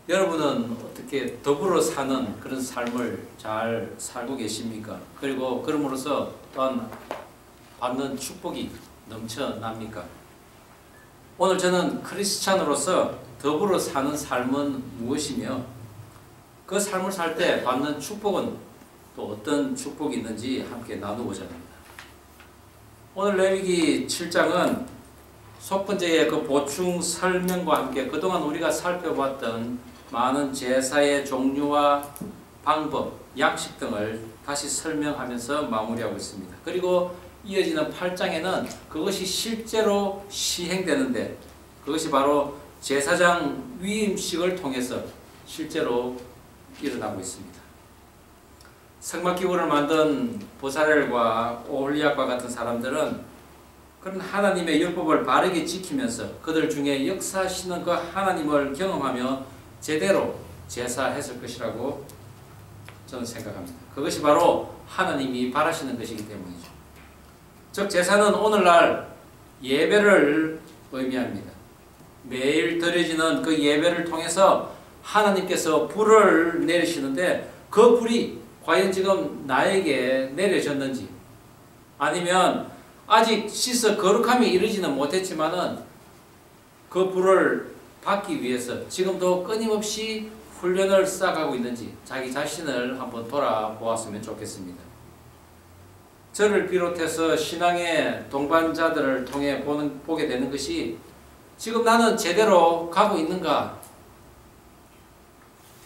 여러분은 어떻게 더불어 사는 그런 삶을 잘 살고 계십니까? 그리고 그럼으로써 또한 받는 축복이 넘쳐납니까? 오늘 저는 크리스찬으로서 더불어 사는 삶은 무엇이며 그 삶을 살 때 받는 축복은 또 어떤 축복이 있는지 함께 나누고자 합니다. 오늘 레위기 7장은 첫 번째의 그 보충 설명과 함께 그동안 우리가 살펴봤던 많은 제사의 종류와 방법, 양식 등을 다시 설명하면서 마무리하고 있습니다. 그리고 이어지는 8장에는 그것이 실제로 시행되는데 그것이 바로 제사장 위임식을 통해서 실제로 일어나고 있습니다. 성막기구를 만든 보살엘과 오홀리압과 같은 사람들은 그런 하나님의 율법을 바르게 지키면서 그들 중에 역사하시는 그 하나님을 경험하며 제대로 제사했을 것이라고 저는 생각합니다. 그것이 바로 하나님이 바라시는 것이기 때문이죠. 즉 제사는 오늘날 예배를 의미합니다. 매일 드려지는 그 예배를 통해서 하나님께서 불을 내리시는데 그 불이 과연 지금 나에게 내려졌는지 아니면 아직 씻어 거룩함이 이르지는 못했지만은 그 불을 받기 위해서 지금도 끊임없이 훈련을 쌓아가고 있는지 자기 자신을 한번 돌아보았으면 좋겠습니다. 저를 비롯해서 신앙의 동반자들을 통해 보게 되는 것이 지금 나는 제대로 가고 있는가?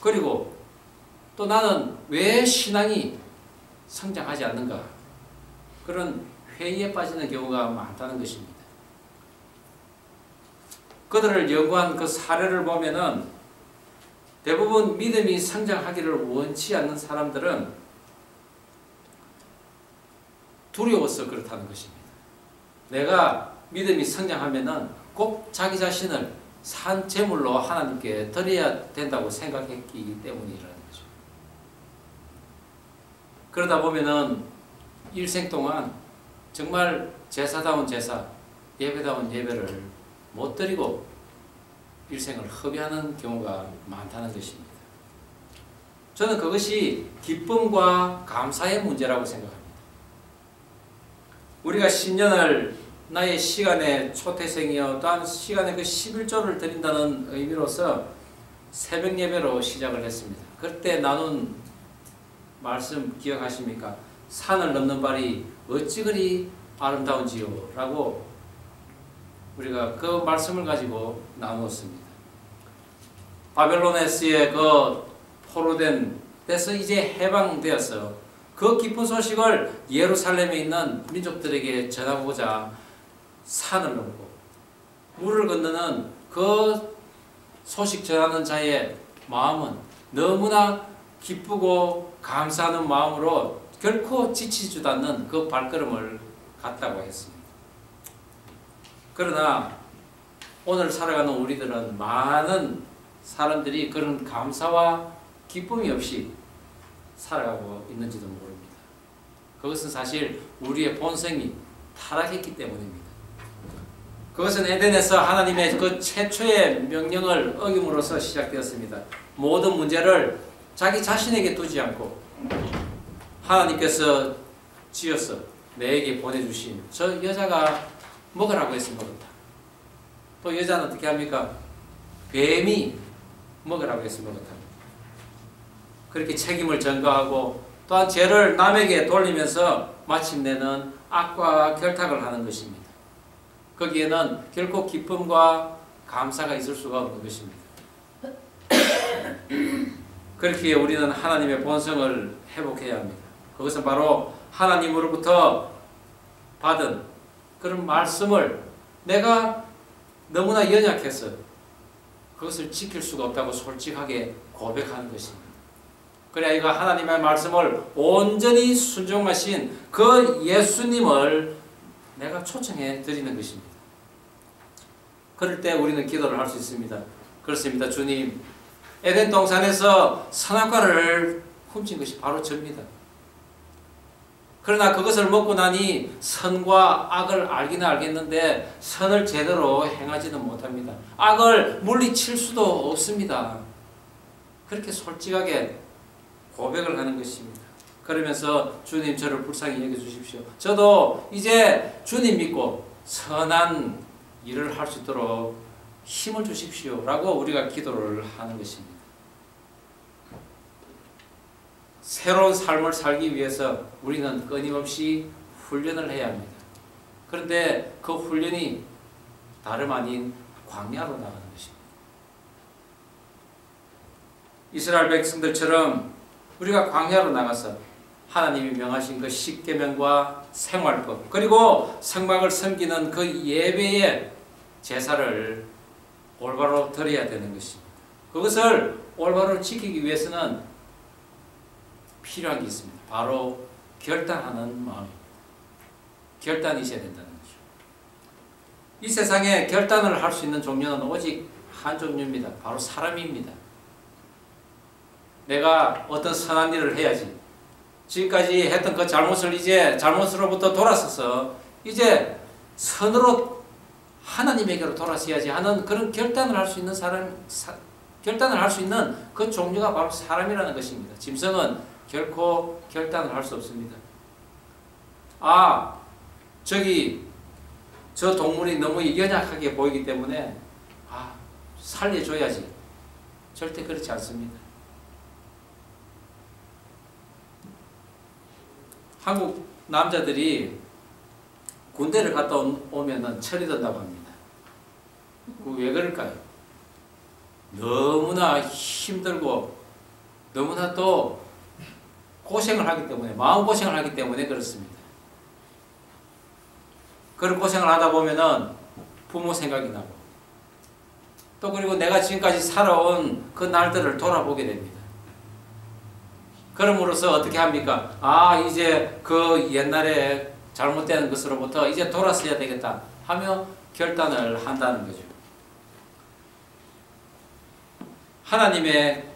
그리고 또 나는 왜 신앙이 성장하지 않는가? 그런 회의에 빠지는 경우가 많다는 것입니다. 그들을 연구한 그 사례를 보면은 대부분 믿음이 성장하기를 원치 않는 사람들은 두려워서 그렇다는 것입니다. 내가 믿음이 성장하면은 꼭 자기 자신을 산 제물로 하나님께 드려야 된다고 생각했기 때문이라는 거죠. 그러다 보면은 일생 동안 정말 제사다운 제사, 예배다운 예배를 못 드리고 일생을 허비하는 경우가 많다는 것입니다. 저는 그것이 기쁨과 감사의 문제라고 생각합니다. 우리가 신년을 나의 시간의 초태생이여 또한 시간의 그 11조를 드린다는 의미로서 새벽 예배로 시작을 했습니다. 그때 나눈 말씀 기억하십니까? 산을 넘는 발이 어찌 그리 아름다운지요 라고 우리가 그 말씀을 가지고 나누었습니다. 바벨로네스의 그 포로된 데서 이제 해방되어서 그 기쁜 소식을 예루살렘에 있는 민족들에게 전하고자 산을 넘고 물을 건너는 그 소식 전하는 자의 마음은 너무나 기쁘고 감사하는 마음으로 결코 지치지도 않는 그 발걸음을 갔다고 했습니다. 그러나 오늘 살아가는 우리들은 많은 사람들이 그런 감사와 기쁨이 없이 살아가고 있는지도 모릅니다. 그것은 사실 우리의 본성이 타락했기 때문입니다. 그것은 에덴에서 하나님의 그 최초의 명령을 어김으로써 시작되었습니다. 모든 문제를 자기 자신에게 두지 않고 하나님께서 지어서 내게 보내주신 저 여자가 먹으라고 해서 먹었다. 또 여자는 어떻게 합니까? 뱀이 먹으라고 해서 먹었다. 그렇게 책임을 전가하고 또한 죄를 남에게 돌리면서 마침내는 악과 결탁을 하는 것입니다. 거기에는 결코 기쁨과 감사가 있을 수가 없는 것입니다. 그렇기에 우리는 하나님의 본성을 회복해야 합니다. 그것은 바로 하나님으로부터 받은 그런 말씀을 내가 너무나 연약해서 그것을 지킬 수가 없다고 솔직하게 고백하는 것입니다. 그래야 이거 하나님의 말씀을 온전히 순종하신 그 예수님을 내가 초청해 드리는 것입니다. 그럴 때 우리는 기도를 할 수 있습니다. 그렇습니다. 주님, 에덴 동산에서 선악과를 훔친 것이 바로 접니다. 그러나 그것을 먹고 나니 선과 악을 알기는 알겠는데 선을 제대로 행하지는 못합니다. 악을 물리칠 수도 없습니다. 그렇게 솔직하게 고백을 하는 것입니다. 그러면서 주님 저를 불쌍히 여겨주십시오. 저도 이제 주님 믿고 선한 일을 할 수 있도록 힘을 주십시오 라고 우리가 기도를 하는 것입니다. 새로운 삶을 살기 위해서 우리는 끊임없이 훈련을 해야 합니다. 그런데 그 훈련이 다름 아닌 광야로 나가는 것입니다. 이스라엘 백성들처럼 우리가 광야로 나가서 하나님이 명하신 그 십계명과 생활법, 그리고 성막을 섬기는 그 예배의 제사를 올바로 드려야 되는 것입니다. 그것을 올바로 지키기 위해서는 필요한 게 있습니다. 바로 결단하는 마음입니다. 결단이 있어야 된다는 거죠. 이 세상에 결단을 할 수 있는 종류는 오직 한 종류입니다. 바로 사람입니다. 내가 어떤 선한 일을 해야지. 지금까지 했던 그 잘못을 이제 잘못으로부터 돌아서서 이제 선으로 하나님에게로 돌아서야지 하는 그런 결단을 할 수 있는 결단을 할 수 있는 그 종류가 바로 사람이라는 것입니다. 짐승은 결코 결단을 할 수 없습니다. 저 동물이 너무 연약하게 보이기 때문에 살려줘야지. 절대 그렇지 않습니다. 한국 남자들이 군대를 갔다 오면은 철이 든다고 합니다. 왜 그럴까요? 너무나 힘들고 너무나 또 고생을 하기 때문에, 마음고생을 하기 때문에 그렇습니다. 그런 고생을 하다 보면은 부모 생각이 나고 또 그리고 내가 지금까지 살아온 그 날들을 돌아보게 됩니다. 그럼으로써 어떻게 합니까? 이제 그 옛날에 잘못된 것으로부터 이제 돌아서야 되겠다 하며 결단을 한다는 거죠. 하나님의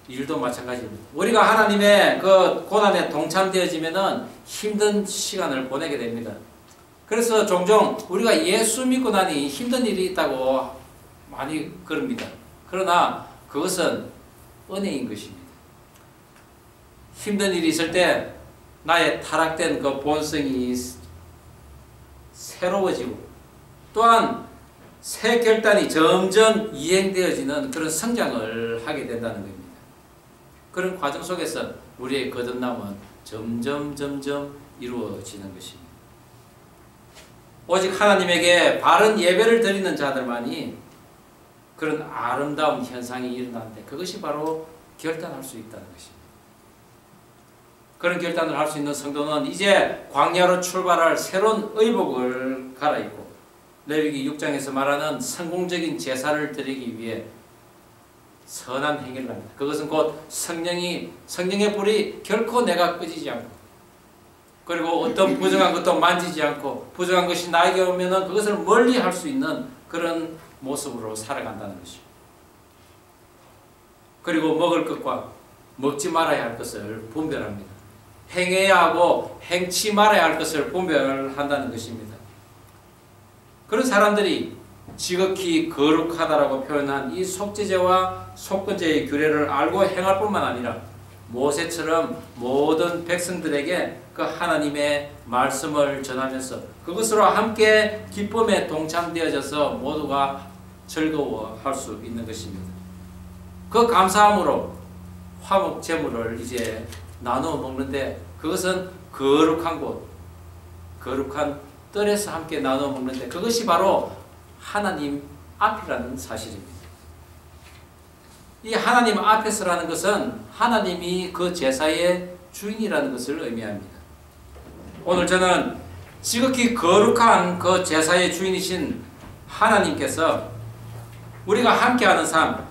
일도 마찬가지입니다. 우리가 하나님의 그 고난에 동참되어지면은 힘든 시간을 보내게 됩니다. 그래서 종종 우리가 예수 믿고 나니 힘든 일이 있다고 많이 그럽니다. 그러나 그것은 은혜인 것입니다. 힘든 일이 있을 때 나의 타락된 그 본성이 새로워지고 또한 새 결단이 점점 이행되어지는 그런 성장을 하게 된다는 겁니다. 그런 과정 속에서 우리의 거듭남은 점점 이루어지는 것입니다. 오직 하나님에게 바른 예배를 드리는 자들만이 그런 아름다운 현상이 일어나는데 그것이 바로 결단할 수 있다는 것입니다. 그런 결단을 할 수 있는 성도는 이제 광야로 출발할 새로운 의복을 갈아입고 레위기 6장에서 말하는 성공적인 제사를 드리기 위해 선한 행위를 합니다. 그것은 곧 성령의 불이 결코 내가 꺼지지 않고 그리고 어떤 부정한 것도 만지지 않고 부정한 것이 나에게 오면은 그것을 멀리 할 수 있는 그런 모습으로 살아간다는 것이죠. 그리고 먹을 것과 먹지 말아야 할 것을 분별합니다. 행해야 하고 행치 말아야 할 것을 분별한다는 것입니다. 그런 사람들이 지극히 거룩하다라고 표현한 이 속죄제와 속건제의 규례를 알고 행할 뿐만 아니라 모세처럼 모든 백성들에게 그 하나님의 말씀을 전하면서 그것으로 함께 기쁨에 동참되어져서 모두가 즐거워할 수 있는 것입니다. 그 감사함으로 화목 제물을 이제 나누어 먹는데 그것은 거룩한 곳, 거룩한 뜰에서 함께 나누어 먹는데 그것이 바로 하나님 앞이라는 사실입니다. 이 하나님 앞에서라는 것은 하나님이 그 제사의 주인이라는 것을 의미합니다. 오늘 저는 지극히 거룩한 그 제사의 주인이신 하나님께서 우리가 함께하는 삶,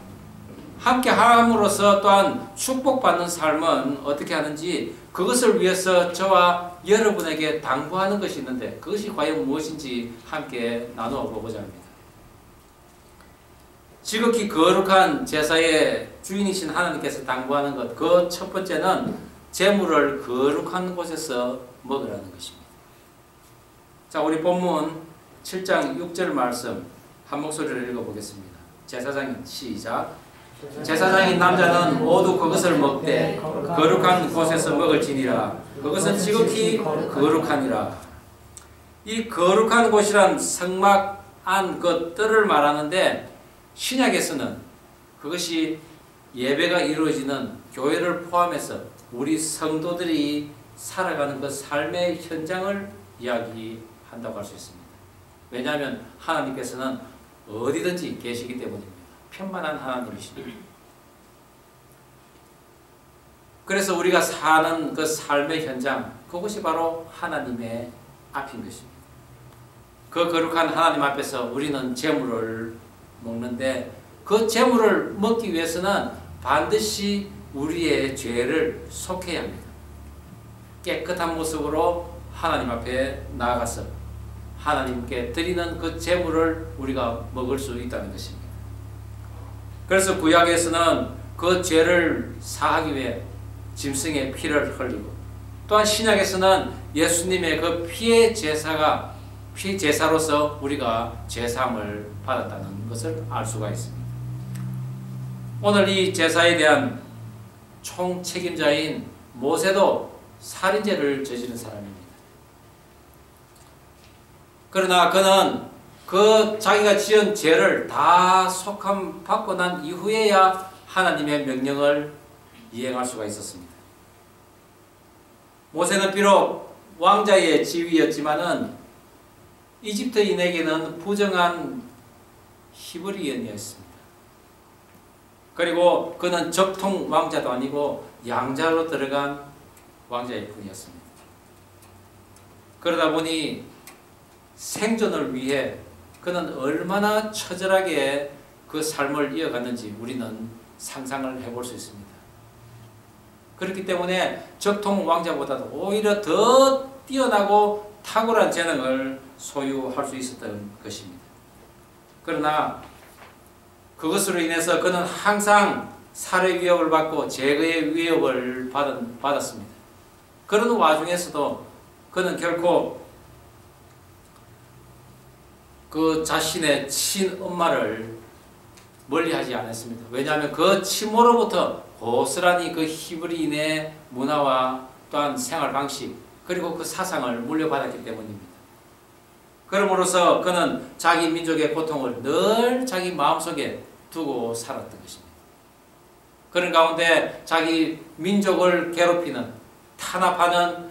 함께함으로써 또한 축복받는 삶은 어떻게 하는지 그것을 위해서 저와 여러분에게 당부하는 것이 있는데 그것이 과연 무엇인지 함께 나누어 보고자 합니다. 지극히 거룩한 제사의 주인이신 하나님께서 당부하는 것, 그 첫 번째는 제물을 거룩한 곳에서 먹으라는 것입니다. 자, 우리 본문 7장 6절 말씀 한 목소리로 읽어보겠습니다. 제사장님 시작. 제사장인 남자는 모두 그것을 먹되 거룩한 곳에서 먹을지니라. 그것은 지극히 거룩하니라. 이 거룩한 곳이란 성막 안 그 뜰을 말하는데, 신약에서는 그것이 예배가 이루어지는 교회를 포함해서 우리 성도들이 살아가는 그 삶의 현장을 이야기한다고 할 수 있습니다. 왜냐하면 하나님께서는 어디든지 계시기 때문입니다. 편만한 하나님이십니다. 그래서 우리가 사는 그 삶의 현장, 그것이 바로 하나님의 앞인 것입니다. 그 거룩한 하나님 앞에서 우리는 제물을 먹는데, 그 제물을 먹기 위해서는 반드시 우리의 죄를 속해야 합니다. 깨끗한 모습으로 하나님 앞에 나아가서 하나님께 드리는 그 제물을 우리가 먹을 수 있다는 것입니다. 그래서 구약에서는 그 죄를 사하기 위해 짐승의 피를 흘리고, 또한 신약에서는 예수님의 그 피의 제사로서 우리가 제사함을 받았다는 것을 알 수가 있습니다. 오늘 이 제사에 대한 총책임자인 모세도 살인죄를 저지른 사람입니다. 그러나 그는 그 자기가 지은 죄를 다 속함 받고 난 이후에야 하나님의 명령을 이행할 수가 있었습니다. 모세는 비록 왕자의 지위였지만은 이집트인에게는 부정한 히브리인이었습니다. 그리고 그는 적통 왕자도 아니고 양자로 들어간 왕자일 뿐이었습니다. 그러다 보니 생존을 위해 그는 얼마나 처절하게 그 삶을 이어갔는지 우리는 상상을 해볼 수 있습니다. 그렇기 때문에 적통 왕자보다도 오히려 더 뛰어나고 탁월한 재능을 소유할 수 있었던 것입니다. 그러나 그것으로 인해서 그는 항상 살해 위협을 받고 제거의 위협을 받았습니다. 그런 와중에서도 그는 결코 그 자신의 친엄마를 멀리하지 않았습니다. 왜냐하면 그 친모로부터 고스란히 그 히브리인의 문화와 또한 생활 방식, 그리고 그 사상을 물려받았기 때문입니다. 그럼으로써 그는 자기 민족의 고통을 늘 자기 마음속에 두고 살았던 것입니다. 그런 가운데 자기 민족을 괴롭히는, 탄압하는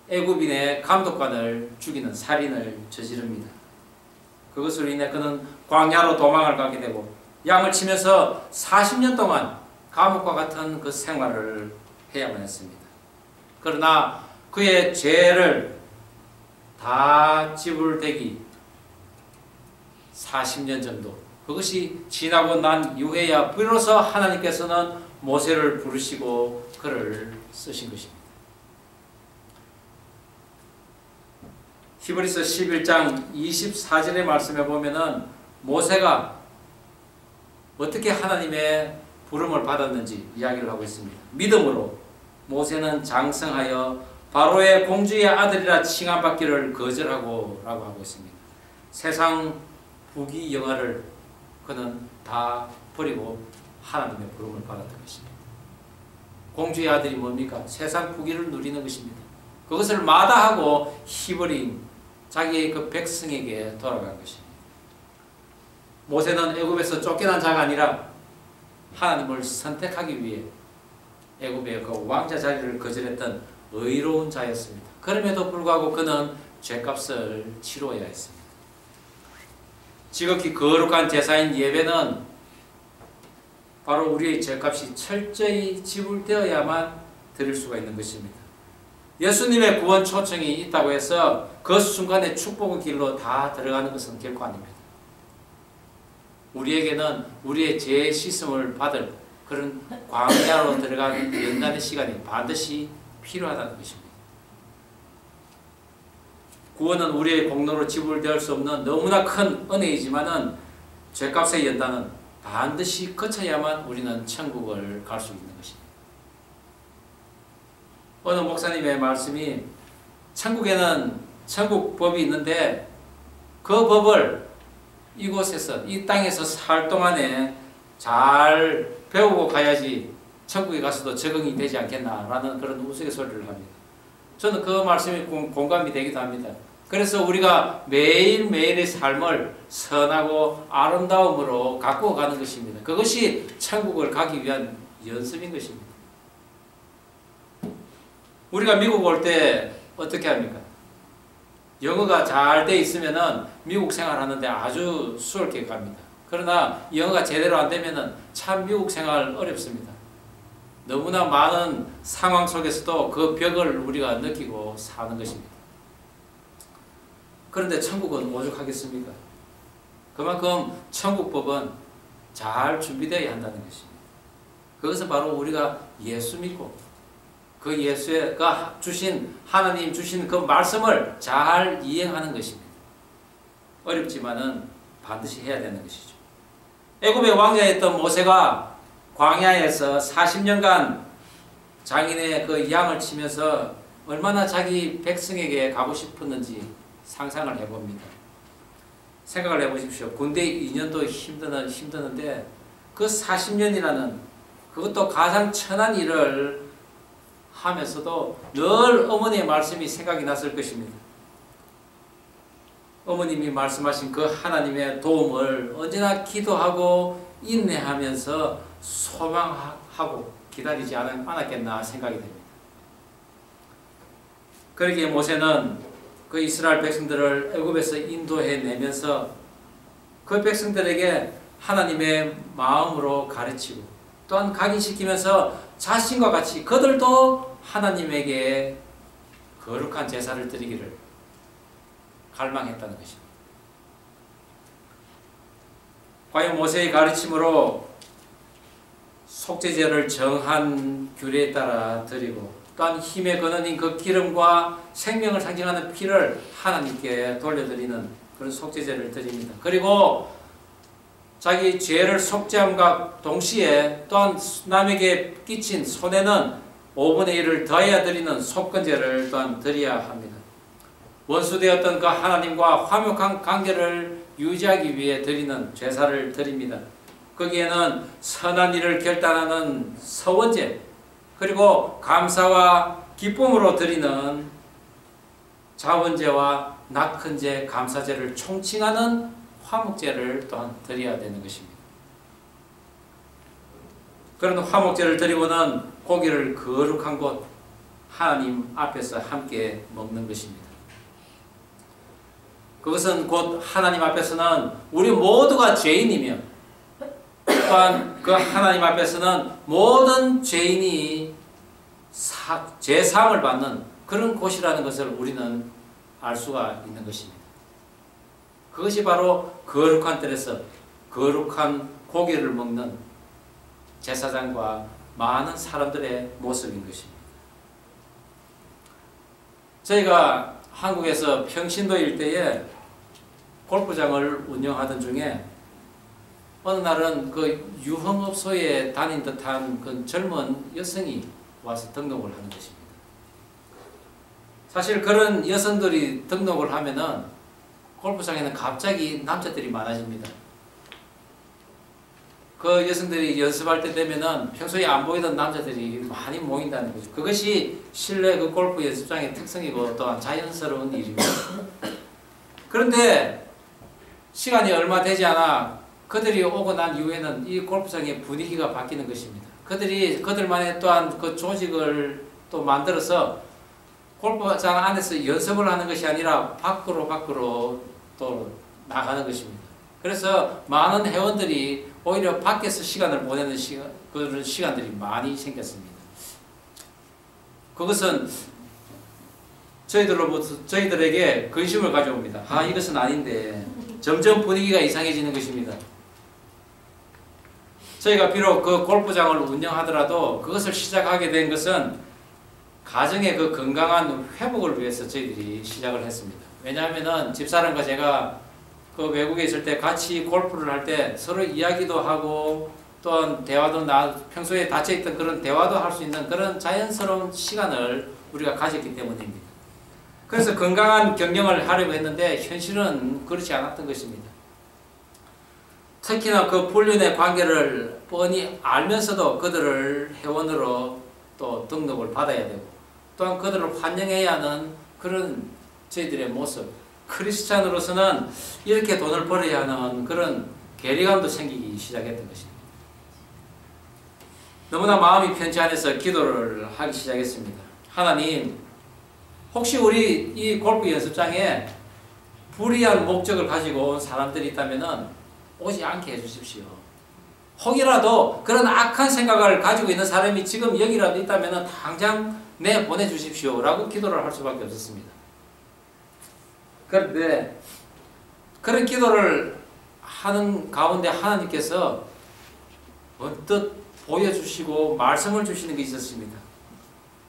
애굽인의 감독관을 죽이는 살인을 저지릅니다. 그것으로 인해 그는 광야로 도망을 가게 되고 양을 치면서 40년 동안 감옥과 같은 그 생활을 해야만 했습니다. 그러나 그의 죄를 다 지불되기 40년 정도, 그것이 지나고 난 이후에야 비로소 하나님께서는 모세를 부르시고 그를 쓰신 것입니다. 히브리서 11장 24절의 말씀에 보면은 모세가 어떻게 하나님의 부름을 받았는지 이야기를 하고 있습니다. 믿음으로 모세는 장성하여 바로의 공주의 아들이라 칭함받기를 거절하고 라고 하고 있습니다. 세상 부귀 영화를 그는 다 버리고 하나님의 부름을 받았던 것입니다. 공주의 아들이 뭡니까? 세상 부귀를 누리는 것입니다. 그것을 마다하고 히브리인 자기의 그 백성에게 돌아간 것입니다. 모세는 애굽에서 쫓겨난 자가 아니라 하나님을 선택하기 위해 애굽의 그 왕자 자리를 거절했던 의로운 자였습니다. 그럼에도 불구하고 그는 죄값을 치러야 했습니다. 지극히 거룩한 제사인 예배는 바로 우리의 죄값이 철저히 지불되어야만 드릴 수가 있는 것입니다. 예수님의 구원 초청이 있다고 해서 그 순간에 축복의 길로 다 들어가는 것은 결코 아닙니다. 우리에게는 우리의 죄 씻음을 받을 그런 광야로 들어간 연단의 시간이 반드시 필요하다는 것입니다. 구원은 우리의 공로로 지불될 수 없는 너무나 큰 은혜이지만은 죄값의 연단은 반드시 거쳐야만 우리는 천국을 갈 수 있는 것입니다. 어느 목사님의 말씀이 천국에는 천국 법이 있는데 그 법을 이곳에서 이 땅에서 살 동안에 잘 배우고 가야지 천국에 가서도 적응이 되지 않겠나라는 그런 우스갯소리를 합니다. 저는 그 말씀이 공감이 되기도 합니다. 그래서 우리가 매일매일의 삶을 선하고 아름다움으로 가꾸어 가는 것입니다. 그것이 천국을 가기 위한 연습인 것입니다. 우리가 미국 올 때 어떻게 합니까? 영어가 잘 돼 있으면은 미국 생활하는데 아주 수월하게 갑니다. 그러나 영어가 제대로 안 되면은 참 미국 생활 어렵습니다. 너무나 많은 상황 속에서도 그 벽을 우리가 느끼고 사는 것입니다. 그런데 천국은 오죽하겠습니까? 그만큼 천국법은 잘 준비되어야 한다는 것입니다. 그것은 바로 우리가 예수 믿고 그 예수가 주신 하나님 주신 그 말씀을 잘 이행하는 것입니다. 어렵지만은 반드시 해야 되는 것이죠. 애굽의 왕자였던 모세가 광야에서 40년간 장인의 그 양을 치면서 얼마나 자기 백성에게 가고 싶었는지 상상을 해봅니다. 생각을 해보십시오. 군대 2년도 힘드는데 그 40년이라는 그것도 가장 천한 일을 하면서도 늘 어머니의 말씀이 생각이 났을 것입니다. 어머님이 말씀하신 그 하나님의 도움을 언제나 기도하고 인내하면서 소망하고 기다리지 않았겠나 생각이 됩니다. 그러기에 모세는 그 이스라엘 백성들을 애굽에서 인도해내면서 그 백성들에게 하나님의 마음으로 가르치고 또한 각인시키면서 자신과 같이 그들도 하나님에게 거룩한 제사를 드리기를 갈망했다는 것입니다. 과연 모세의 가르침으로 속죄제를 정한 규례에 따라 드리고 또한 힘의 근원인 그 기름과 생명을 상징하는 피를 하나님께 돌려드리는 그런 속죄제를 드립니다. 그리고 자기 죄를 속죄함과 동시에 또한 남에게 끼친 손해는 5분의 1을 더해야 드리는 속건제를 또한 드려야 합니다. 원수되었던 그 하나님과 화목한 관계를 유지하기 위해 드리는 제사를 드립니다. 거기에는 선한 일을 결단하는 서원제 그리고 감사와 기쁨으로 드리는 자원제와 낙헌제, 감사제를 총칭하는 화목제를 또한 드려야 되는 것입니다. 그런 화목제를 드리고는 고기를 거룩한 곳 하나님 앞에서 함께 먹는 것입니다. 그것은 곧 하나님 앞에서는 우리 모두가 죄인이며 또한 그 하나님 앞에서는 모든 죄인이 죄사함을 받는 그런 곳이라는 것을 우리는 알 수가 있는 것입니다. 그것이 바로 거룩한 ter에서 거룩한 고기를 먹는 제사장과 많은 사람들의 모습인 것입니다. 저희가 한국에서 평신도 일대에 골프장을 운영하던 중에 어느 날은 그 유흥업소에 다닌 듯한 그 젊은 여성이 와서 등록을 하는 것입니다. 사실 그런 여성들이 등록을 하면은 골프장에는 갑자기 남자들이 많아집니다. 그 여성들이 연습할 때 되면은 평소에 안 보이던 남자들이 많이 모인다는 거죠. 그것이 실내 그 골프 연습장의 특성이고 또한 자연스러운 일입니다. 그런데 시간이 얼마 되지 않아 그들이 오고 난 이후에는 이 골프장의 분위기가 바뀌는 것입니다. 그들만의 또한 그 조직을 또 만들어서 골프장 안에서 연습을 하는 것이 아니라 밖으로 또 나가는 것입니다. 그래서 많은 회원들이 오히려 밖에서 시간을 보내는 그런 시간들이 많이 생겼습니다. 그것은 저희들에게 근심을 가져옵니다. 아, 이것은 아닌데 점점 분위기가 이상해지는 것입니다. 저희가 비록 그 골프장을 운영하더라도 그것을 시작하게 된 것은 가정의 그 건강한 회복을 위해서 저희들이 시작을 했습니다. 왜냐하면은 집사람과 제가 그 외국에 있을 때 같이 골프를 할 때 서로 이야기도 하고 또한 대화도 평소에 닫혀있던 그런 대화도 할 수 있는 그런 자연스러운 시간을 우리가 가졌기 때문입니다. 그래서 건강한 경영을 하려고 했는데 현실은 그렇지 않았던 것입니다. 특히나 그 불륜의 관계를 뻔히 알면서도 그들을 회원으로 또 등록을 받아야 되고 또한 그들을 환영해야 하는 그런 저희들의 모습, 크리스찬으로서는 이렇게 돈을 벌어야 하는 그런 괴리감도 생기기 시작했던 것입니다. 너무나 마음이 편치 않아서 기도를 하기 시작했습니다. 하나님, 혹시 우리 이 골프 연습장에 불의한 목적을 가지고 온 사람들이 있다면 오지 않게 해주십시오. 혹이라도 그런 악한 생각을 가지고 있는 사람이 지금 여기라도 있다면 당장 내보내주십시오 라고 기도를 할 수밖에 없었습니다. 그런데 그런 기도를 하는 가운데 하나님께서 언뜻 보여주시고 말씀을 주시는 게 있었습니다.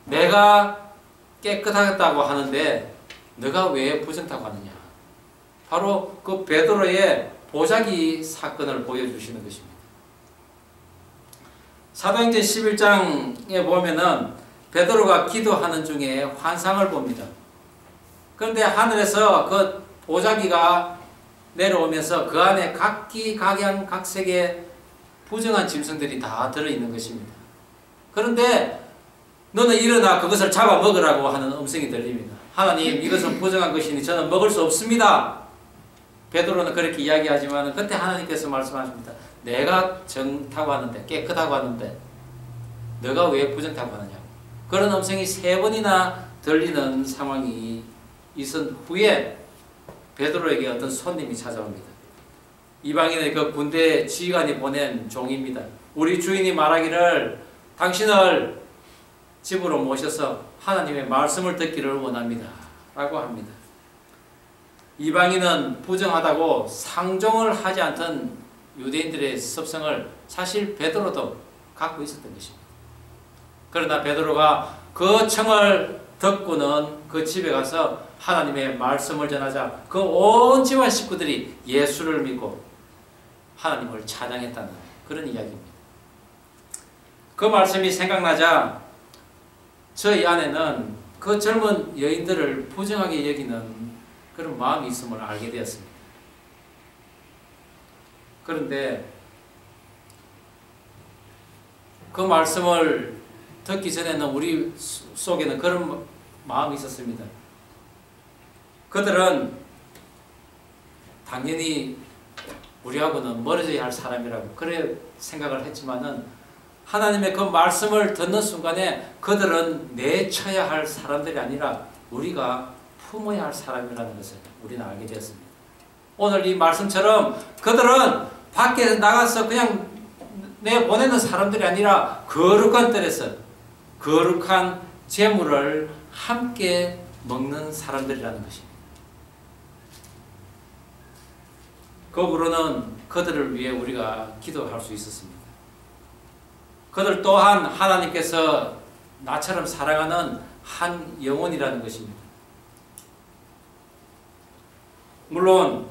내가 깨끗하겠다고 하는데 너가 왜 부정타고 하느냐. 바로 그 베드로의 보자기 사건을 보여주시는 것입니다. 사도행전 11장에 보면은 베드로가 기도하는 중에 환상을 봅니다. 그런데 하늘에서 그 보자기가 내려오면서 그 안에 각기각양각색의 부정한 짐승들이 다 들어있는 것입니다. 그런데 너는 일어나 그것을 잡아먹으라고 하는 음성이 들립니다. 하나님, 이것은 부정한 것이니 저는 먹을 수 없습니다. 베드로는 그렇게 이야기하지만 그때 하나님께서 말씀하십니다. 내가 정타고 하는데, 깨끗하고 하는데 너가 왜 부정타고 하느냐고. 그런 음성이 3번이나 들리는 상황이 있은 후에 베드로에게 어떤 손님이 찾아옵니다. 이방인의 그 군대 지휘관이 보낸 종입니다. 우리 주인이 말하기를 당신을 집으로 모셔서 하나님의 말씀을 듣기를 원합니다 라고 합니다. 이방인은 부정하다고 상종을 하지 않던 유대인들의 습성을 사실 베드로도 갖고 있었던 것입니다. 그러나 베드로가 그 청을 듣고는 그 집에 가서 하나님의 말씀을 전하자 그 온 집안 식구들이 예수를 믿고 하나님을 찬양했다는 그런 이야기입니다. 그 말씀이 생각나자 저희 안에는 그 젊은 여인들을 부정하게 여기는 그런 마음이 있음을 알게 되었습니다. 그런데 그 말씀을 듣기 전에는 우리 속에는 그런 마음이 있었습니다. 그들은 당연히 우리하고는 멀어져야 할 사람이라고 그래 생각을 했지만은 하나님의 그 말씀을 듣는 순간에 그들은 내쳐야 할 사람들이 아니라 우리가 품어야 할 사람이라는 것을 우리는 알게 되었습니다. 오늘 이 말씀처럼 그들은 밖에 나가서 그냥 내보내는 사람들이 아니라 거룩한 뜰에서 거룩한 재물을 함께 먹는 사람들이라는 것입니다. 거꾸로는 그들을 위해 우리가 기도할 수 있었습니다. 그들 또한 하나님께서 나처럼 사랑하는 한 영혼이라는 것입니다. 물론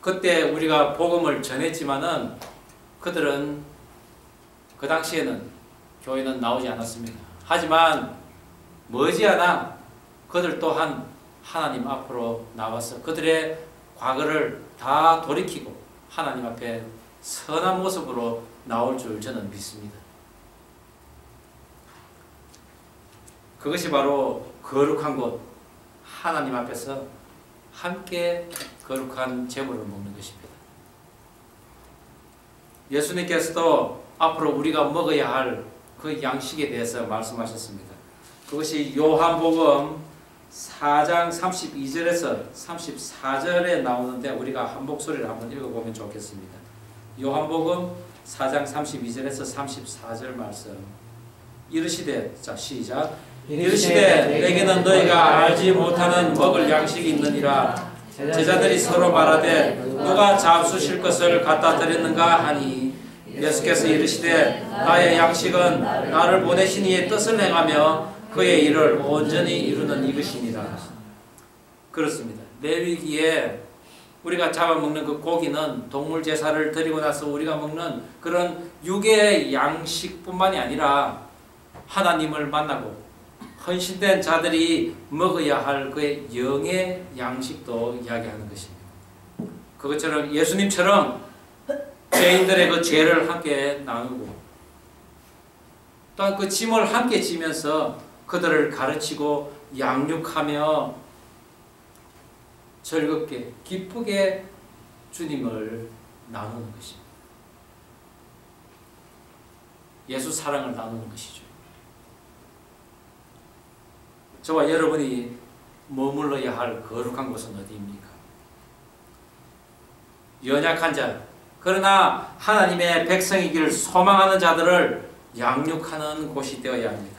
그때 우리가 복음을 전했지만은 그들은 그 당시에는 교회는 나오지 않았습니다. 하지만 머지않아 그들 또한 하나님 앞으로 나와서 그들의 과거를 다 돌이키고 하나님 앞에 선한 모습으로 나올 줄 저는 믿습니다. 그것이 바로 거룩한 곳 하나님 앞에서 함께 거룩한 제물을 먹는 것입니다. 예수님께서도 앞으로 우리가 먹어야 할 그 양식에 대해서 말씀하셨습니다. 그것이 요한복음 4장 32절에서 34절에 나오는데 우리가 한 목소리를 한번 읽어보면 좋겠습니다. 요한복음 4장 32절에서 34절 말씀. 이르시되, 자 시작. 이르시되 내게는 너희가 알지 못하는 먹을 양식이 있느니라. 제자들이 서로 말하되 누가 잡수실 것을 갖다 드렸는가 하니 예수께서 이르시되 나의 양식은 나를 보내신 이의 뜻을 행하며 그의 일을 온전히 이루는 이것이니라. 그렇습니다. 레위기에 우리가 잡아먹는 그 고기는 동물 제사를 드리고 나서 우리가 먹는 그런 육의 양식뿐만이 아니라 하나님을 만나고 헌신된 자들이 먹어야 할 그의 영의 양식도 이야기하는 것입니다. 그것처럼 예수님처럼 죄인들의 그 죄를 함께 나누고 또한 그 짐을 함께 지면서 그들을 가르치고 양육하며 즐겁게 기쁘게 주님을 나누는 것입니다. 예수 사랑을 나누는 것이죠. 저와 여러분이 머물러야 할 거룩한 곳은 어디입니까? 연약한 자, 그러나 하나님의 백성이기를 소망하는 자들을 양육하는 곳이 되어야 합니다.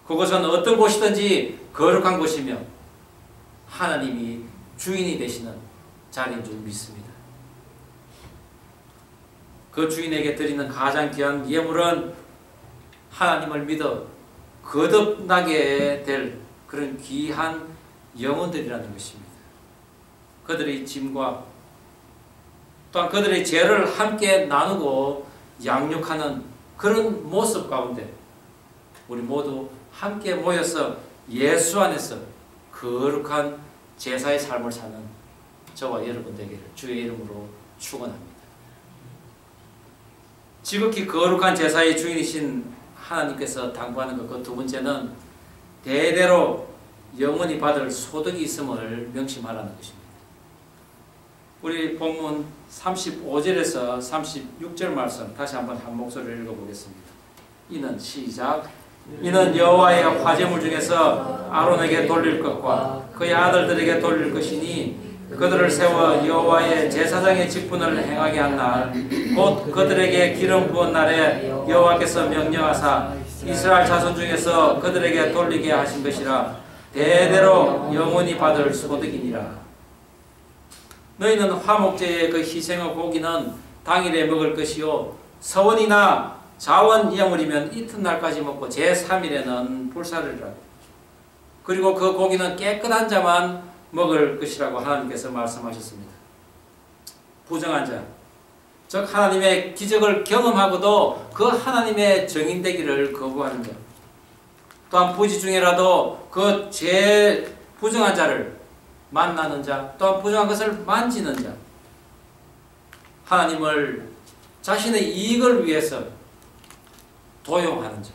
그곳은 어떤 곳이든지 거룩한 곳이며 하나님이 주인이 되시는 자리인 줄 믿습니다. 그 주인에게 드리는 가장 귀한 예물은 하나님을 믿어 거듭나게 될 그런 귀한 영혼들이라는 것입니다. 그들의 짐과 또한 그들의 죄를 함께 나누고 양육하는 그런 모습 가운데 우리 모두 함께 모여서 예수 안에서 거룩한 제사의 삶을 사는 저와 여러분 되기를 주의 이름으로 축원합니다. 지극히 거룩한 제사의 주인이신 하나님께서 당부하는 것 그 두 번째는 대대로 영원히 받을 소득이 있음을 명심하라는 것입니다. 우리 본문 35절에서 36절 말씀 다시 한번 한 목소리로 읽어보겠습니다. 이는 시작. 이는 여호와의 화제물 중에서 아론에게 돌릴 것과 그의 아들들에게 돌릴 것이니 그들을 세워 여호와의 제사장의 직분을 행하게 한 날 곧 그들에게 기름 부은 날에 여호와께서 명령하사 이스라엘 자손 중에서 그들에게 돌리게 하신 것이라 대대로 영원히 받을 소득이니라. 너희는 화목제의 그 희생의 고기는 당일에 먹을 것이요 서원이나 자원 예물이면 이튿날까지 먹고 제3일에는 불사르리라. 그리고 그 고기는 깨끗한 자만 먹을 것이라고 하나님께서 말씀하셨습니다. 부정한 자, 즉 하나님의 기적을 경험하고도 그 하나님의 증인되기를 거부하는 자, 또한 부지 중에라도 그 죄 부정한 자를 만나는 자, 또한 부정한 것을 만지는 자, 하나님을 자신의 이익을 위해서 도용하는 자,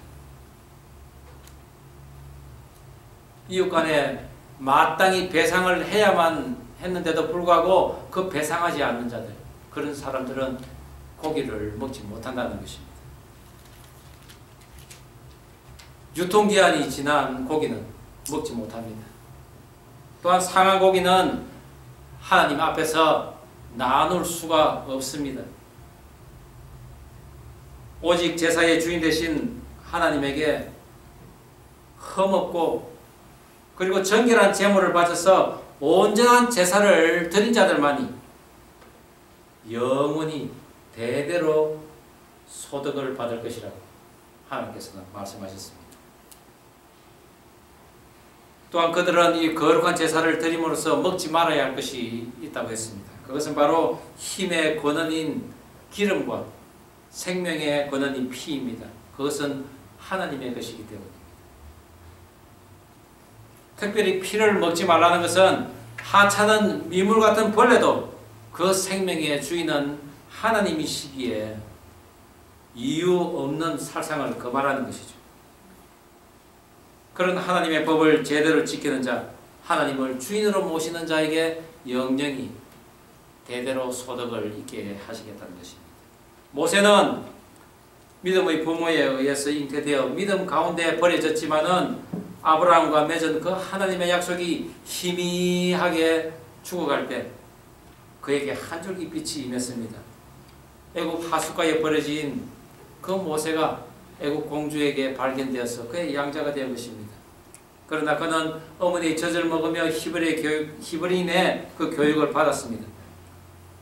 이웃 간에 마땅히 배상을 해야만 했는데도 불구하고 그 배상하지 않는 자들, 그런 사람들은 고기를 먹지 못한다는 것입니다. 유통기한이 지난 고기는 먹지 못합니다. 또한 상한 고기는 하나님 앞에서 나눌 수가 없습니다. 오직 제사의 주인 되신 하나님에게 흠없고 그리고 정결한 제물을 바쳐서 온전한 제사를 드린 자들만이 영원히 대대로 소득을 받을 것이라고 하나님께서는 말씀하셨습니다. 또한 그들은 이 거룩한 제사를 드림으로써 먹지 말아야 할 것이 있다고 했습니다. 그것은 바로 힘의 근원인 기름과 생명의 근원인 피입니다. 그것은 하나님의 것이기 때문입니다. 특별히 피를 먹지 말라는 것은 하찮은 미물 같은 벌레도 그 생명의 주인은 하나님이시기에 이유 없는 살상을 거부하라는 것이죠. 그런 하나님의 법을 제대로 지키는 자, 하나님을 주인으로 모시는 자에게 영영이 대대로 소득을 있게 하시겠다는 것입니다. 모세는 믿음의 부모에 의해서 잉태되어 믿음 가운데 버려졌지만은 아브라함과 맺은 그 하나님의 약속이 희미하게 죽어갈 때 그에게 한 줄기 빛이 임했습니다. 애굽 하숫가에 버려진 그 모세가 애굽 공주에게 발견되어서 그의 양자가 된 것입니다. 그러나 그는 어머니의 젖을 먹으며 히브리인의 그 교육을 받았습니다.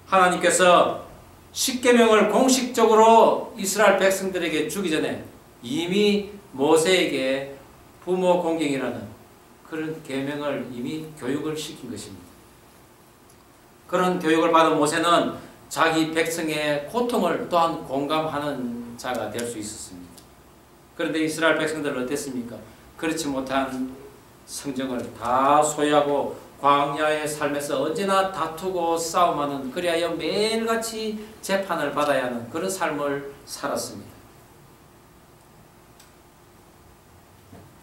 하나님께서 십계명을 공식적으로 이스라엘 백성들에게 주기 전에 이미 모세에게 부모 공경이라는 그런 계명을 이미 교육을 시킨 것입니다. 그런 교육을 받은 모세는 자기 백성의 고통을 또한 공감하는 자가 될 수 있었습니다. 그런데 이스라엘 백성들은 어땠습니까? 그렇지 못한 성정을 다 소유하고 광야의 삶에서 언제나 다투고 싸움하는, 그리하여 매일같이 재판을 받아야 하는 그런 삶을 살았습니다.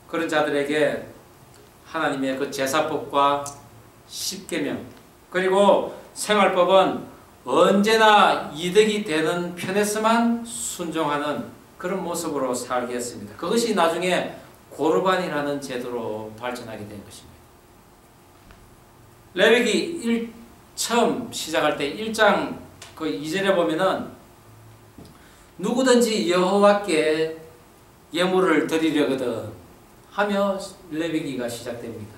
그런 자들에게 하나님의 그 제사법과 십계명 그리고 생활법은 언제나 이득이 되는 편에서만 순종하는 그런 모습으로 살게 했습니다. 그것이 나중에 고르반이라는 제도로 발전하게 된 것입니다. 레위기 처음 시작할 때 1장 그 2절에 보면은 누구든지 여호와께 예물을 드리려거든 하며 레위기가 시작됩니다.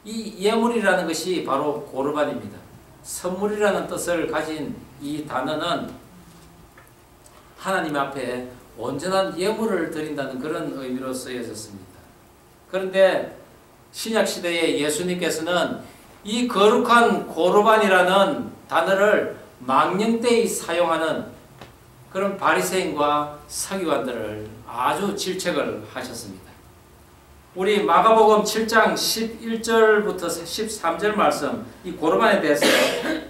이 예물이라는 것이 바로 고르반입니다. 선물이라는 뜻을 가진 이 단어는 하나님 앞에 온전한 예물을 드린다는 그런 의미로 쓰여졌습니다. 그런데 신약시대에 예수님께서는 이 거룩한 고르반이라는 단어를 망령되이 사용하는 그런 바리새인과 서기관들을 아주 질책을 하셨습니다. 우리 마가복음 7장 11절부터 13절 말씀, 이 고르반에 대해서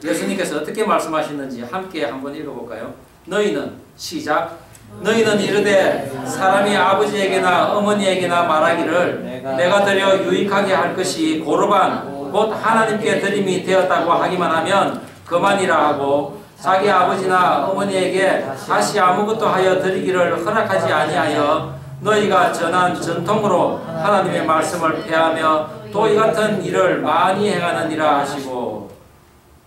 예수님께서 어떻게 말씀하시는지 함께 한번 읽어볼까요? 너희는 시작. 너희는 이르되 사람이 아버지에게나 어머니에게나 말하기를 내가 드려 유익하게 할 것이 고르반 곧 하나님께 드림이 되었다고 하기만 하면 그만이라 하고 자기 아버지나 어머니에게 다시 아무것도 하여 드리기를 허락하지 아니하여 너희가 전한 전통으로 하나님의 말씀을 폐하며 또 이 같은 일을 많이 행하느니라 하시고,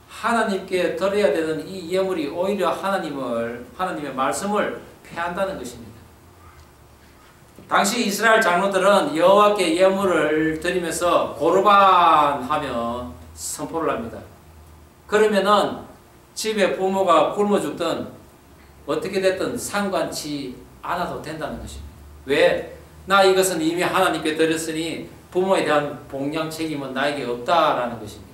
하나님께 드려야 되는 이 예물이 오히려 하나님의 말씀을 폐한다는 것입니다. 당시 이스라엘 장로들은 여호와께 예물을 드리면서 고르반 하며 선포를 합니다. 그러면은 집에 부모가 굶어 죽든 어떻게 됐든 상관치 않아도 된다는 것입니다. 왜? 나 이것은 이미 하나님께 드렸으니 부모에 대한 봉양 책임은 나에게 없다라는 것입니다.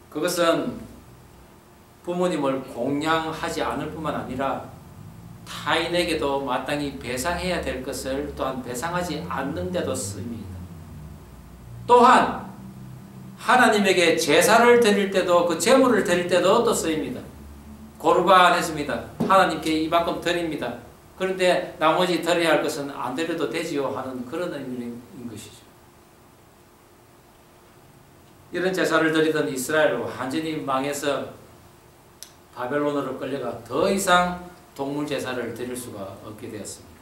그것은 부모님을 공양하지 않을 뿐만 아니라 타인에게도 마땅히 배상해야 될 것을 또한 배상하지 않는데도 쓰입니다. 또한 하나님에게 제사를 드릴 때도, 그 제물을 드릴 때도 또 쓰입니다. 고르반 했습니다. 하나님께 이만큼 드립니다. 그런데 나머지 드려야 할 것은 안 드려도 되지요 하는 그런 의미인 것이죠. 이런 제사를 드리던 이스라엘은 완전히 망해서 바벨론으로 끌려가 더 이상 동물 제사를 드릴 수가 없게 되었습니다.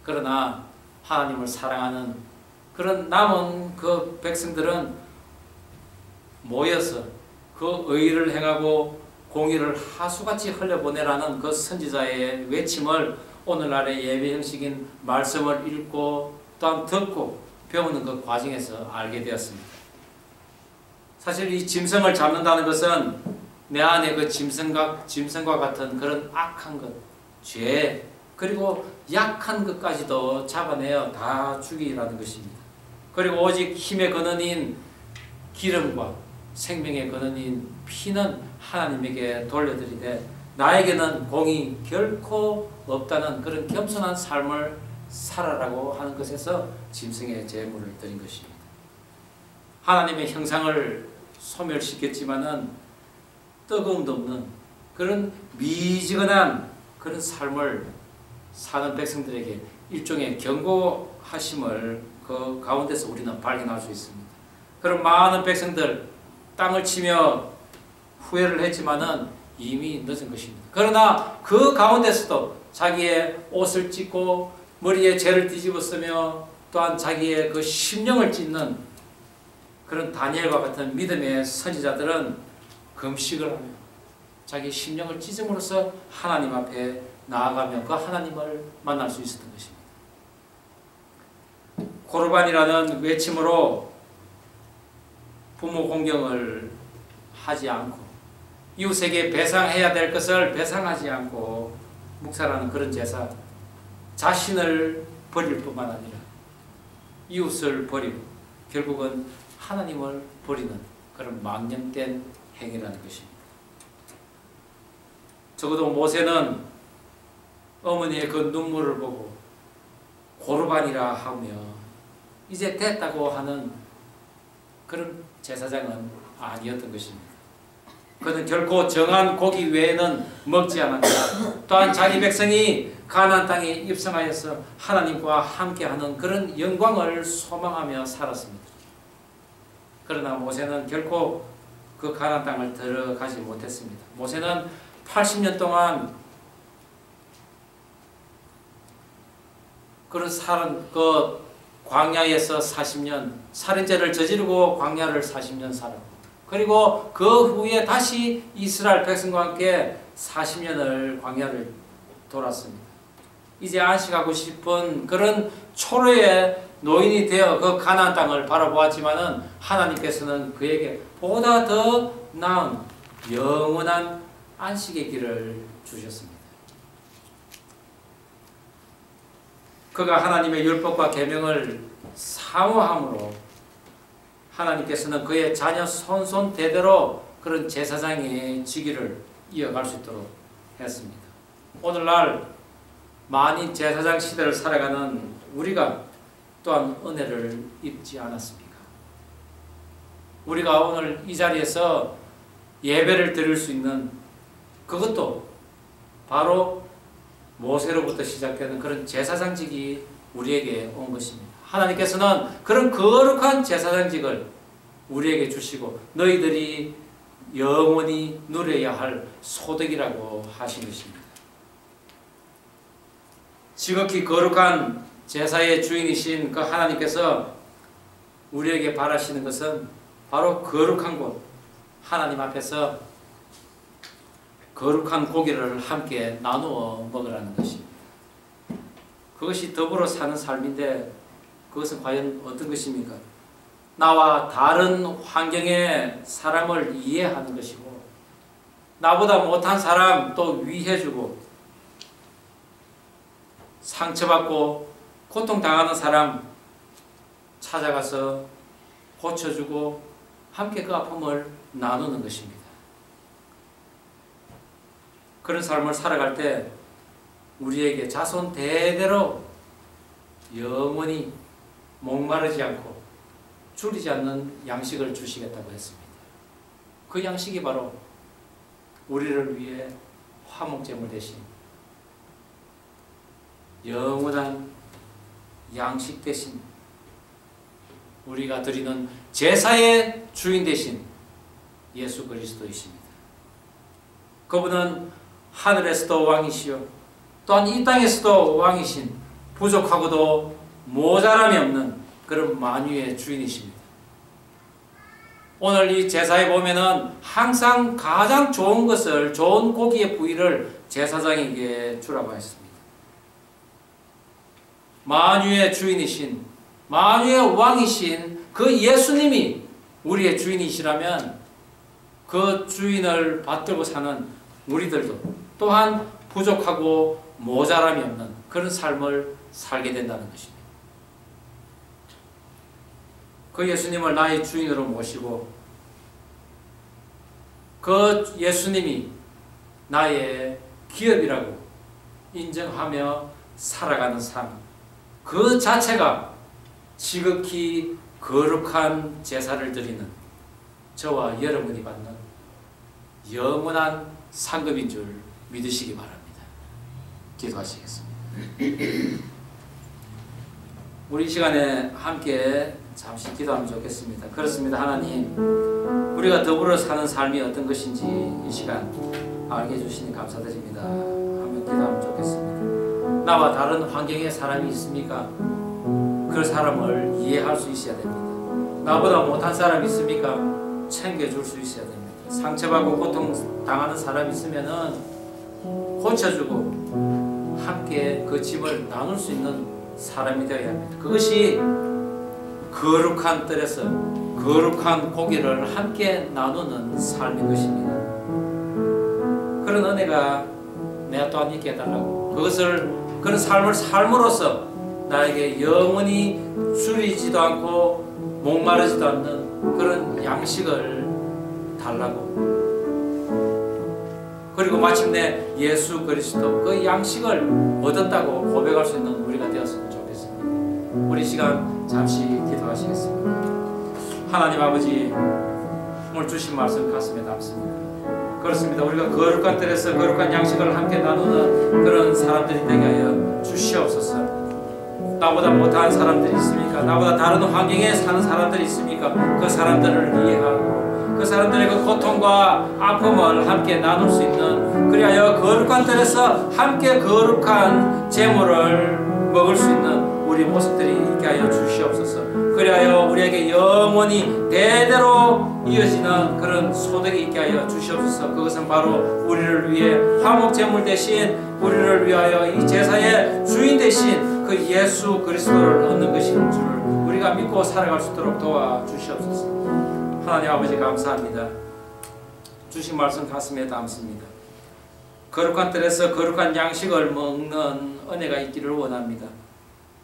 그러나 하나님을 사랑하는 그런 남은 그 백성들은 모여서 그 의를 행하고 공의를 하수같이 흘려보내라는 그 선지자의 외침을 오늘날의 예배 형식인 말씀을 읽고 또한 듣고 배우는 그 과정에서 알게 되었습니다. 사실 이 짐승을 잡는다는 것은 내 안에 그 짐승과 같은 그런 악한 것, 죄, 그리고 약한 것까지도 잡아내어 다 죽이라는 것입니다. 그리고 오직 힘의 근원인 기름과 생명의 근원인 피는 하나님에게 돌려드리되 나에게는 공이 결코 없다는 그런 겸손한 삶을 살아라고 하는 것에서 짐승의 제물을 드린 것입니다. 하나님의 형상을 소멸시켰지만은 뜨거움도 없는 그런 미지근한 그런 삶을 사는 백성들에게 일종의 경고하심을 그 가운데서 우리는 발견할 수 있습니다. 그런 많은 백성들 땅을 치며 후회를 했지만은 이미 늦은 것입니다. 그러나 그 가운데서도 자기의 옷을 찢고 머리에 죄를 뒤집어 쓰며 또한 자기의 그 심령을 찢는 그런 다니엘과 같은 믿음의 선지자들은 금식을 하며 자기 심령을 찢음으로써 하나님 앞에 나아가며 그 하나님을 만날 수 있었던 것입니다. 고르반이라는 외침으로 부모 공경을 하지 않고 이웃에게 배상해야 될 것을 배상하지 않고 묵살하는 그런 제사, 자신을 버릴 뿐만 아니라 이웃을 버리고 결국은 하나님을 버리는 그런 망령된 행위라는 것입니다. 적어도 모세는 어머니의 그 눈물을 보고 고르반이라 하며 이제 됐다고 하는 그런 제사장은 아니었던 것입니다. 그는 결코 정한 고기 외에는 먹지 않았다. 또한 자기 백성이 가나안 땅에 입성하여서 하나님과 함께하는 그런 영광을 소망하며 살았습니다. 그러나 모세는 결코 그 가나안 땅을 들어가지 못했습니다. 모세는 80년 동안 그런 광야에서 40년 살인죄를 저지르고 광야를 40년 살았고, 그리고 그 후에 다시 이스라엘 백성과 함께 40년을 광야를 돌았습니다. 이제 안식하고 싶은 그런 초래의 노인이 되어 그 가나안 땅을 바라보았지만은 하나님께서는 그에게 보다 더 나은 영원한 안식의 길을 주셨습니다. 그가 하나님의 율법과 계명을 사모함으로 하나님께서는 그의 자녀 손손 대대로 그런 제사장의 직위를 이어갈 수 있도록 했습니다. 오늘날 만인 제사장 시대를 살아가는 우리가 또한 은혜를 입지 않았습니까? 우리가 오늘 이 자리에서 예배를 드릴 수 있는 그것도 바로 모세로부터 시작되는 그런 제사장직이 우리에게 온 것입니다. 하나님께서는 그런 거룩한 제사장직을 우리에게 주시고 너희들이 영원히 누려야 할 소득이라고 하신 것입니다. 지극히 거룩한 제사의 주인이신 그 하나님께서 우리에게 바라시는 것은 바로 거룩한 곳, 하나님 앞에서 거룩한 고기를 함께 나누어 먹으라는 것입니다. 그것이 더불어 사는 삶인데 그것은 과연 어떤 것입니까? 나와 다른 환경의 사람을 이해하는 것이고, 나보다 못한 사람 또 위해주고, 상처받고 고통당하는 사람 찾아가서 고쳐주고 함께 그 아픔을 나누는 것입니다. 그런 삶을 살아갈 때 우리에게 자손 대대로 영원히 목마르지 않고 줄이지 않는 양식을 주시겠다고 했습니다. 그 양식이 바로 우리를 위해 화목제물 대신 영원한 양식 대신 우리가 드리는 제사의 주인 대신 예수 그리스도이십니다. 그분은 하늘에서도 왕이시요 또한 이 땅에서도 왕이신 부족하고도 모자람이 없는 그런 만유의 주인이십니다. 오늘 이 제사에 보면은 항상 가장 좋은 것을, 좋은 고기의 부위를 제사장에게 주라고 했습니다. 만유의 주인이신, 만유의 왕이신 그 예수님이 우리의 주인이시라면 그 주인을 받들고 사는 우리들도 또한 부족하고 모자람이 없는 그런 삶을 살게 된다는 것입니다. 그 예수님을 나의 주인으로 모시고 그 예수님이 나의 기업이라고 인정하며 살아가는 삶, 그 자체가 지극히 거룩한 제사를 드리는 저와 여러분이 받는 영원한 상급인 줄 믿으시기 바랍니다. 기도하시겠습니다. 우리 시간에 함께 잠시 기도하면 좋겠습니다. 그렇습니다. 하나님, 우리가 더불어 사는 삶이 어떤 것인지 이 시간 알게 해주시니 감사드립니다. 하며 기도하면 좋겠습니다. 나와 다른 환경의 사람이 있습니까? 그 사람을 이해할 수 있어야 됩니다. 나보다 못한 사람이 있습니까? 챙겨줄 수 있어야 됩니다. 상처받고 고통당하는 사람이 있으면 고쳐주고 함께 그 짐을 나눌 수 있는 사람이 되어야 합니다. 그것이 거룩한 뜰에서 거룩한 고기를 함께 나누는 삶인 것입니다. 그런 은혜가 내가 또한 있게 해달라고, 그런 삶을 삶으로써 나에게 영원히 줄이지도 않고 목마르지도 않는 그런 양식을 달라고, 그리고 마침내 예수 그리스도 그 양식을 얻었다고 고백할 수 있는 우리가 되었으면 좋겠습니다. 우리 시간 잠시 기도하시겠습니다. 하나님 아버지, 오늘 주신 말씀 가슴에 담습니다. 그렇습니다. 우리가 거룩한 뜰에서 거룩한 양식을 함께 나누는 그런 사람들이 되게 하여 주시옵소서. 나보다 못한 사람들이 있습니까? 나보다 다른 환경에 사는 사람들이 있습니까? 그 사람들을 이해하고 그 사람들의 그 고통과 아픔을 함께 나눌 수 있는, 그리하여 거룩한 뜰에서 함께 거룩한 재물을 먹을 수 있는 우리 모습들이 있게 하여 주시옵소서. 그리하여 우리에게 영원히 대대로 이어지는 그런 소득이 있게 하여 주시옵소서. 그것은 바로 우리를 위해 화목제물 대신 우리를 위하여 이 제사의 주인 대신 그 예수 그리스도를 얻는 것인 줄을 우리가 믿고 살아갈 수 있도록 도와주시옵소서. 하나님 아버지 감사합니다. 주신 말씀 가슴에 담습니다. 거룩한 뜰에서 거룩한 양식을 먹는 은혜가 있기를 원합니다.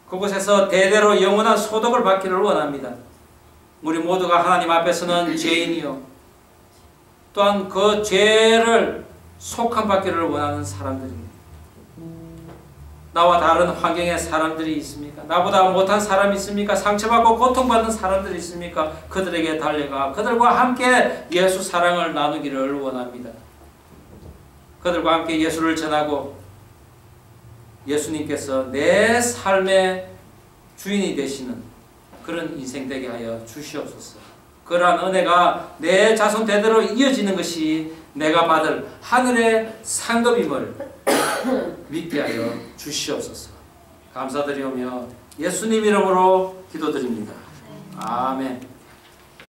그곳에서 대대로 영원한 소득을 받기를 원합니다. 우리 모두가 하나님 앞에서는 죄인이요, 또한 그 죄를 속함받기를 원하는 사람들입니다. 나와 다른 환경의 사람들이 있습니까? 나보다 못한 사람이 있습니까? 상처받고 고통받는 사람들이 있습니까? 그들에게 달려가 그들과 함께 예수 사랑을 나누기를 원합니다. 그들과 함께 예수를 전하고 예수님께서 내 삶의 주인이 되시는 그런 인생 되게 하여 주시옵소서. 그러한 은혜가 내 자손 대대로 이어지는 것이 내가 받을 하늘의 상급임을 믿게 하여 주시옵소서. 감사드리오며 예수님 이름으로 기도드립니다. 아멘.